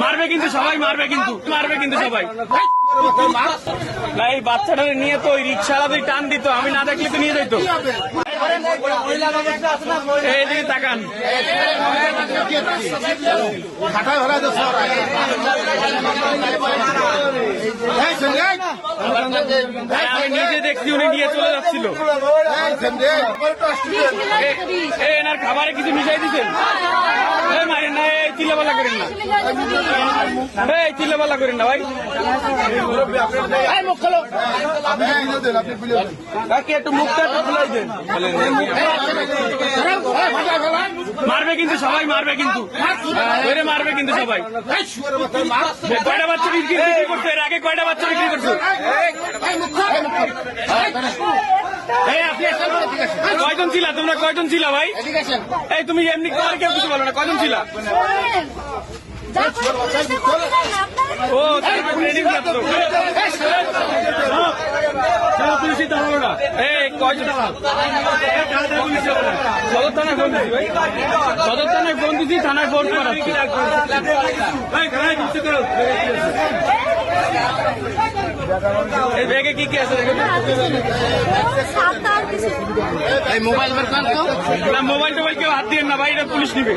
মারবে কিন্তু সবাই, মারবে কিন্তু সবাই। এই বাচ্চাটারে নিয়ে তো ওই রিক্সাওয়ালা টান দিত, আমি না দেখলে তো নিয়ে যেত। এইদিকে তাকান, আমি নিজে দেখছি উনি নিয়ে চলে যাচ্ছিল। এনার খাবারে কিছু মিশাই দিচ্ছেন, মারেন না, এই চিল্লাপাল্লা করেন না, এই চিল্লাপাল্লা করেন না ভাই। একটু মুখটা একটু খুলাই দেন। মারবে কিন্তু সবাই, মারবে কিন্তু সবাই। কয়টা বাচ্চা বিক্রি করছে এর আগে? কয়টা বাচ্চা বিক্রি করছে? কয়জন ছিলা তোমরা? কয়জন ছিলা ভাই? এই তুমি এমনি করে কেউ কিছু বলো না, কয়জন ছিলা? ও ট্রেনিং প্রাপ্ত। সদর থানায় ফোন দিচ্ছি ভাই, সদর থানায় ফোন দিচ্ছি, থানায় ফোন করাচ্ছি। এই ব্যাগে কি কি আছে? মোবাইল না, মোবাইল টোবাইল কেউ হাত দিয়ে না ভাই, এটা পুলিশ নিবে।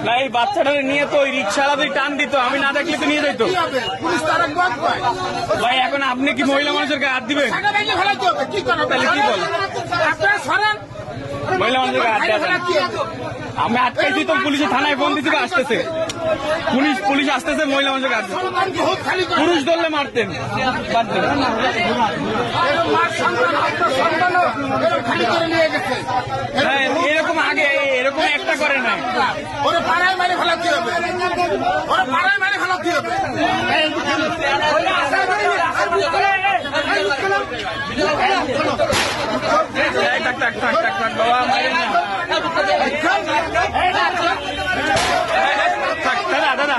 না, এই বাচ্চাটারে নিয়ে তো ওই রিক্সাওয়ালা টান দিত, আমি না দেখলে তো নিয়ে যেত ভাই। এখন আপনি কি মহিলা মানুষের গায়ে হাত দিবেন? তাহলে কি বল? মহিলা মানুষের গায়ে হাত দেওয়া, আমি আটকাইছি তো, পুলিশে থানায় ফোন দিচ্ছি, আসতেছে পুলিশ আসতেছে, মহিলা মানুষের গায়ে পুরুষ ধরলে মারতেন, এরকম আগে এরকম একটা করে না। ওরা পাড়ায় মারে ফেলাতে হবে, ওরা পাড়ায় মারে ফেলাতে হবে। বাবা মারেন না, দাদা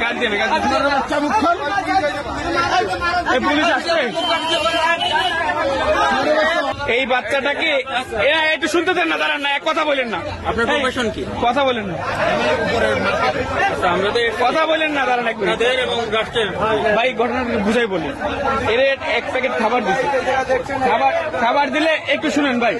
গাল দিয়ে পুলিশ আসছে। এই বাচ্চাটাকে একটু শুনতে দেন না, দাঁড়ান না, এক কথা বলেন না। আপনার প্রফেশন কি? কথা বলেন না, কথা বলেন না, দাঁড়ান এক মিনিট। ভাই ঘটনাটা বুঝাই বলি, এর এক প্যাকেট খাবার দিচ্ছে, খাবার দিলে একটু শুনেন ভাই।